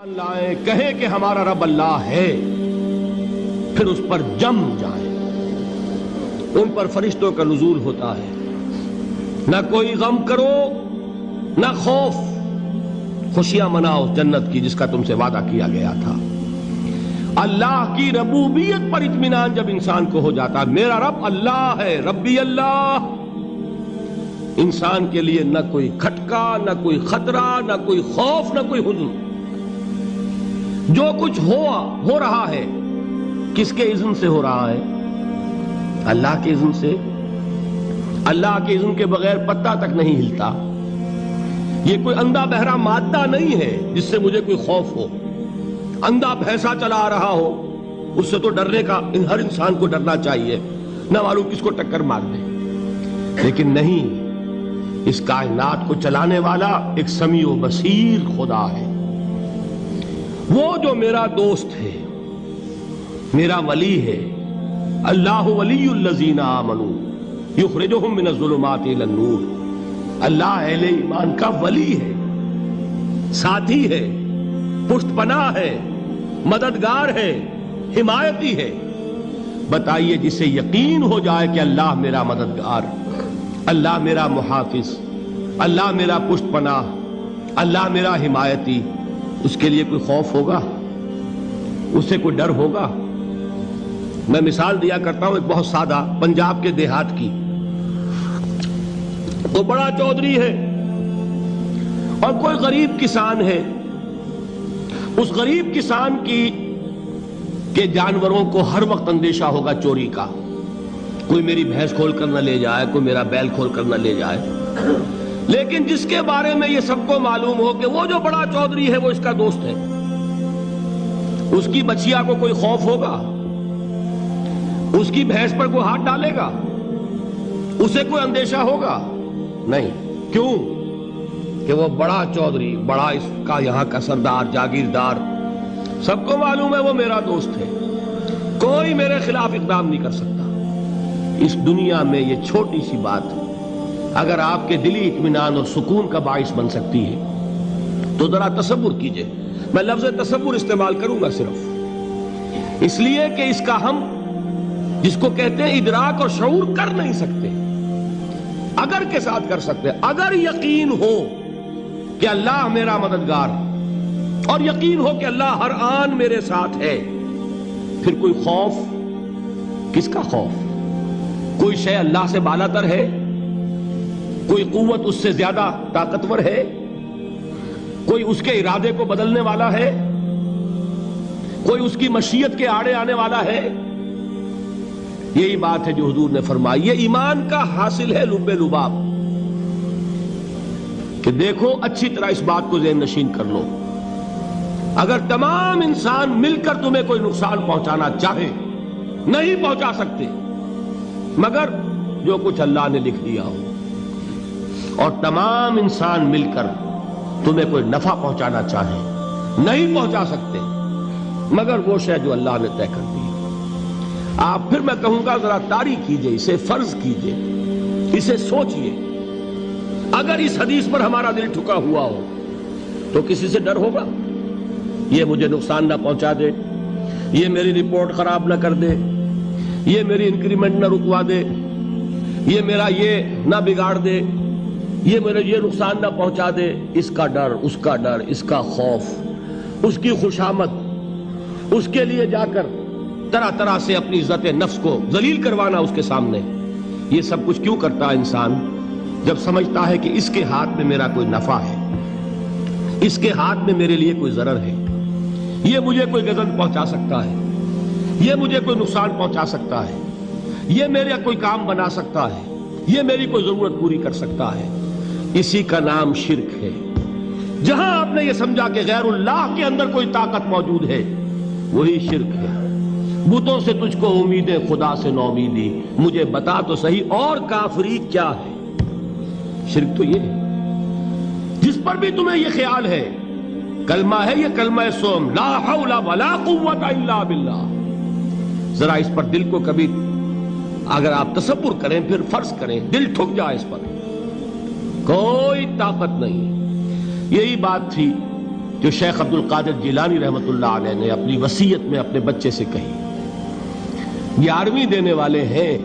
لائیں کہیں کہ ہمارا رب اللہ ہے، پھر اس پر جم جائیں۔ ان پر فرشتوں کا نزول ہوتا ہے، نہ کوئی غم کرو نہ خوف، خوشیاں مناؤ جنت کی جس کا تم سے وعدہ کیا گیا تھا۔ اللہ کی ربوبیت پر اطمینان جب انسان کو ہو جاتا ہے، میرا رب اللہ ہے، ربی اللہ، انسان کے لیے نہ کوئی کھٹکا، نہ کوئی خطرہ، نہ کوئی خوف، نہ کوئی حزن۔ جو کچھ ہو رہا ہے کس کے اذن سے ہو رہا ہے؟ اللہ کے اذن سے۔ اللہ کے اذن کے بغیر پتہ تک نہیں ہلتا۔ یہ کوئی اندھا بہرا مادہ نہیں ہے جس سے مجھے کوئی خوف ہو۔ اندھا بھینسا چلا آ رہا ہو اس سے تو ڈرنے کا ہر انسان کو ڈرنا چاہیے، نہ معلوم کس کو ٹکر مار دے۔ لیکن نہیں، اس کائنات کو چلانے والا ایک سمیع و بصیر خدا ہے، وہ جو میرا دوست ہے، میرا ولی ہے۔ اللہ ولی الذین آمنوا یخرجہم من الظلمات الی النور۔ اللہ اہل ایمان کا ولی ہے، ساتھی ہے، پشت پناہ ہے، مددگار ہے، حمایتی ہے۔ بتائیے جسے یقین ہو جائے کہ اللہ میرا مددگار، اللہ میرا محافظ، اللہ میرا پشت پناہ، اللہ میرا حمایتی، اس کے لیے کوئی خوف ہوگا؟ اس سے کوئی ڈر ہوگا؟ میں مثال دیا کرتا ہوں ایک بہت سادہ پنجاب کے دیہات کی۔ تو بڑا چودھری ہے اور کوئی غریب کسان ہے۔ اس غریب کسان کے جانوروں کو ہر وقت اندیشہ ہوگا چوری کا، کوئی میری بھینس کھول کر نہ لے جائے، کوئی میرا بیل کھول کر نہ لے جائے۔ لیکن جس کے بارے میں یہ سب کو معلوم ہو کہ وہ جو بڑا چودھری ہے وہ اس کا دوست ہے، اس کی بچیا کو کوئی خوف ہوگا؟ اس کی بھینس پر کوئی ہاتھ ڈالے گا؟ اسے کوئی اندیشہ ہوگا؟ نہیں۔ کیوں؟ کہ وہ بڑا چودھری، بڑا اس کا یہاں کا سردار، جاگیردار، سب کو معلوم ہے وہ میرا دوست ہے، کوئی میرے خلاف اقدام نہیں کر سکتا۔ اس دنیا میں یہ چھوٹی سی بات اگر آپ کے دلی اطمینان اور سکون کا باعث بن سکتی ہے تو ذرا تصور کیجئے۔ میں لفظ تصور استعمال کروں گا صرف اس لیے کہ اس کا ہم جس کو کہتے ہیں ادراک اور شعور کر نہیں سکتے، اگر کے ساتھ کر سکتے۔ اگر یقین ہو کہ اللہ میرا مددگار اور یقین ہو کہ اللہ ہر آن میرے ساتھ ہے، پھر کوئی خوف؟ کس کا خوف؟ کوئی شے اللہ سے بالا تر ہے؟ کوئی قوت اس سے زیادہ طاقتور ہے؟ کوئی اس کے ارادے کو بدلنے والا ہے؟ کوئی اس کی مشیت کے آڑے آنے والا ہے؟ یہی بات ہے جو حضور نے فرمائی۔ یہ ایمان کا حاصل ہے لب لباب، کہ دیکھو اچھی طرح اس بات کو ذہن نشین کر لو، اگر تمام انسان مل کر تمہیں کوئی نقصان پہنچانا چاہے نہیں پہنچا سکتے مگر جو کچھ اللہ نے لکھ دیا ہو، اور تمام انسان مل کر تمہیں کوئی نفع پہنچانا چاہے نہیں پہنچا سکتے مگر وہ شے جو اللہ نے طے کر دی۔ آپ پھر میں کہوں گا ذرا طاری کیجئے، اسے فرض کیجئے، اسے سوچئے۔ اگر اس حدیث پر ہمارا دل ٹھکا ہوا ہو تو کسی سے ڈر ہوگا؟ یہ مجھے نقصان نہ پہنچا دے، یہ میری رپورٹ خراب نہ کر دے، یہ میری انکریمنٹ نہ رکوا دے، یہ میرا یہ نہ بگاڑ دے، یہ میرے یہ نقصان نہ پہنچا دے۔ اس کا ڈر، اس کا ڈر، اس کا خوف، اس کی خوشامد، اس کے لیے جا کر طرح طرح سے اپنی عزت نفس کو ذلیل کروانا اس کے سامنے، یہ سب کچھ کیوں کرتا ہے انسان؟ جب سمجھتا ہے کہ اس کے ہاتھ میں میرا کوئی نفع ہے، اس کے ہاتھ میں میرے لیے کوئی ضرر ہے، یہ مجھے کوئی غضب پہنچا سکتا ہے، یہ مجھے کوئی نقصان پہنچا سکتا ہے، یہ میرا کوئی کام بنا سکتا ہے، یہ میری کوئی ضرورت پوری کر سکتا ہے، اسی کا نام شرک ہے۔ جہاں آپ نے یہ سمجھا کہ غیر اللہ کے اندر کوئی طاقت موجود ہے وہی شرک ہے۔ بتوں سے تجھ کو امیدیں، خدا سے نومیدی، مجھے بتا تو صحیح اور کافری کیا ہے؟ شرک تو یہ ہے جس پر بھی تمہیں یہ خیال ہے، کلمہ ہے یہ کلمہ سوم، لا حول ولا قوت الا باللہ، ذرا اس پر دل کو کبھی اگر آپ تصور کریں، پھر فرض کریں، دل ٹھک جائے اس پر، کوئی طاقت نہیں۔ یہی بات تھی جو شیخ عبد القادر جیلانی رحمۃ اللہ علیہ نے اپنی وصیت میں اپنے بچے سے کہی. 11ویں دینے والے ہیں،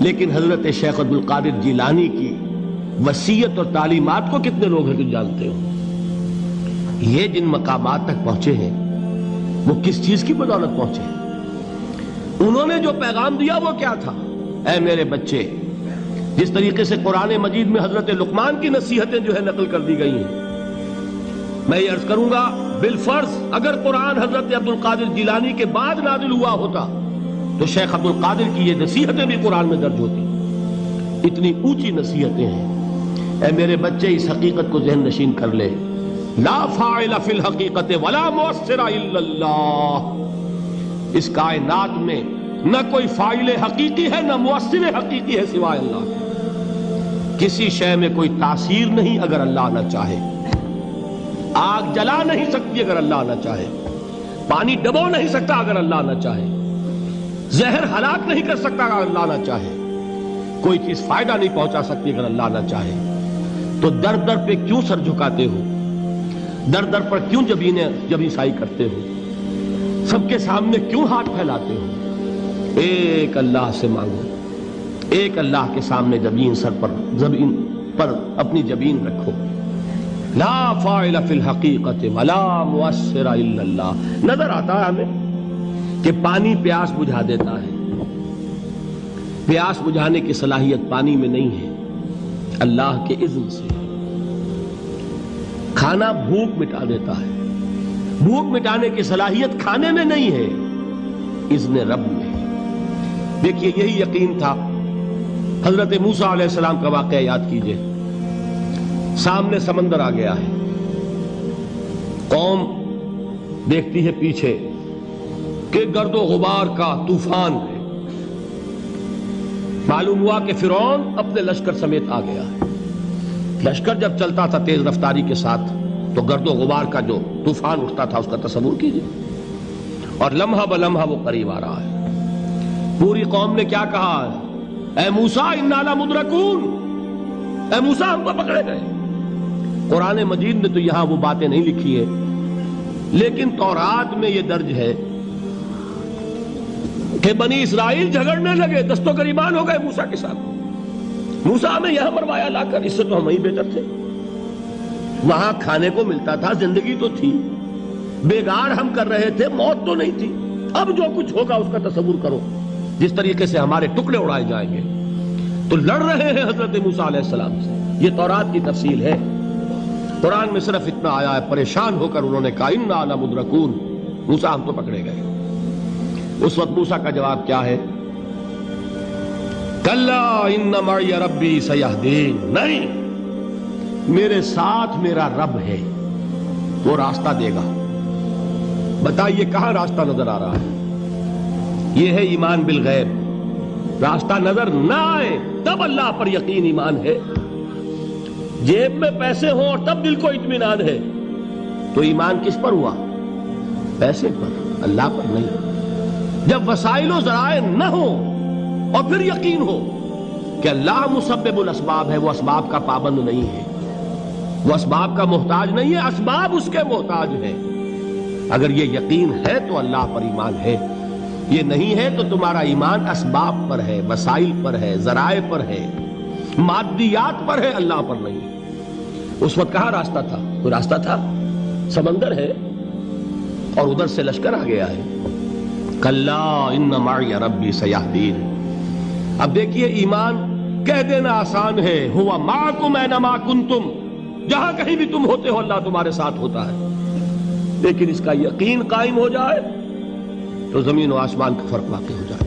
لیکن حضرت شیخ عبد القادر جیلانی کی وصیت اور تعلیمات کو کتنے لوگ ہیں کہ جانتے ہو؟ یہ جن مقامات تک پہنچے ہیں وہ کس چیز کی بدولت پہنچے ہیں؟ انہوں نے جو پیغام دیا وہ کیا تھا؟ اے میرے بچے، جس طریقے سے قرآن مجید میں حضرت لقمان کی نصیحتیں جو ہے نقل کر دی گئی ہیں، میں یہ عرض کروں گا بالفرض اگر قرآن حضرت عبد القادر جیلانی کے بعد نازل ہوا ہوتا تو شیخ عبد القادر کی یہ نصیحتیں بھی قرآن میں درج ہوتی. اتنی اونچی نصیحتیں ہیں. اے میرے بچے، اس حقیقت کو ذہن نشین کر لے، لا فاعل فی الحقیقت ولا مؤثر الا اللہ. اس کائنات میں نہ کوئی فاعل حقیقی ہے نہ مؤثر حقیقی ہے سوائے اللہ کے. کسی شے میں کوئی تاثیر نہیں اگر اللہ نہ چاہے. آگ جلا نہیں سکتی اگر اللہ نہ چاہے. پانی ڈبو نہیں سکتا اگر اللہ نہ چاہے. زہر ہلاک نہیں کر سکتا اگر اللہ نہ چاہے. کوئی چیز فائدہ نہیں پہنچا سکتی اگر اللہ نہ چاہے. تو در در پہ کیوں سر جھکاتے ہو؟ در در پر کیوں جبیں سائی کرتے ہو؟ سب کے سامنے کیوں ہاتھ پھیلاتے ہو؟ ایک اللہ سے مانگو. ایک اللہ کے سامنے زمین پر اپنی جبین رکھو. لا فاعل فی الحقیقت ولا مؤثر الا اللہ. نظر آتا ہے ہمیں کہ پانی پیاس بجھا دیتا ہے. پیاس بجھانے کی صلاحیت پانی میں نہیں ہے، اللہ کے اذن سے. کھانا بھوک مٹا دیتا ہے، بھوک مٹانے کی صلاحیت کھانے میں نہیں ہے، اذن رب میں. دیکھیے یہی یقین تھا. حضرت موسیٰ علیہ السلام کا واقعہ یاد کیجئے. سامنے سمندر آ گیا ہے، قوم دیکھتی ہے پیچھے کہ گرد و غبار کا طوفان ہے. معلوم ہوا کہ فرعون اپنے لشکر سمیت آ گیا ہے. لشکر جب چلتا تھا تیز رفتاری کے ساتھ تو گرد و غبار کا جو طوفان اٹھتا تھا اس کا تصور کیجئے. اور لمحہ بلمحہ وہ قریب آ رہا ہے. پوری قوم نے کیا کہا؟ اے موسیٰ انا لمدرکون، اے موسیٰ ہم کو پکڑے گئے. قرآن مجید میں تو یہاں وہ باتیں نہیں لکھی ہے، لیکن تورات میں یہ درج ہے کہ بنی اسرائیل جھگڑنے لگے، دست و گریبان ہو گئے موسیٰ کے ساتھ. موسیٰ ہمیں یہاں مروایا لا کر، اس سے تو ہم ہی بہتر تھے. وہاں کھانے کو ملتا تھا، زندگی تو تھی، بیگار ہم کر رہے تھے، موت تو نہیں تھی. اب جو کچھ ہوگا اس کا تصور کرو، جس طریقے سے ہمارے ٹکڑے اڑائے جائیں گے. تو لڑ رہے ہیں حضرت موسیٰ علیہ السلام سے. یہ تورات کی تفصیل ہے. قرآن میں صرف اتنا آیا ہے، پریشان ہو کر انہوں نے کہا انا لمدرکون، موسیٰ ہم تو پکڑے گئے. اس وقت موسیٰ کا جواب کیا ہے؟ کلا ان معی ربی سیہدین. نہیں، میرے ساتھ میرا رب ہے، وہ راستہ دے گا. بتائیے کہاں راستہ نظر آ رہا ہے؟ یہ ہے ایمان بالغیب. راستہ نظر نہ آئے تب اللہ پر یقین ایمان ہے. جیب میں پیسے ہوں اور تب دل کو اطمینان ہے تو ایمان کس پر ہوا؟ پیسے پر، اللہ پر نہیں. جب وسائل و ذرائع نہ ہو اور پھر یقین ہو کہ اللہ مسبب الاسباب ہے، وہ اسباب کا پابند نہیں ہے، وہ اسباب کا محتاج نہیں ہے، اسباب اس کے محتاج ہیں. اگر یہ یقین ہے تو اللہ پر ایمان ہے. یہ نہیں ہے تو تمہارا ایمان اسباب پر ہے، وسائل پر ہے، ذرائع پر ہے، مادیات پر ہے، اللہ پر نہیں. اس وقت کہاں راستہ تھا؟ کوئی راستہ تھا؟ سمندر ہے اور ادھر سے لشکر آ گیا ہے. کلا ان معی ربی سیہدین. اب دیکھیے ایمان کہہ دینا آسان ہے، ہوا معکم اینما کنتم، جہاں کہیں بھی تم ہوتے ہو اللہ تمہارے ساتھ ہوتا ہے. لیکن اس کا یقین قائم ہو جائے تو زمین و آسمان کا فرق واقع ہو جائے.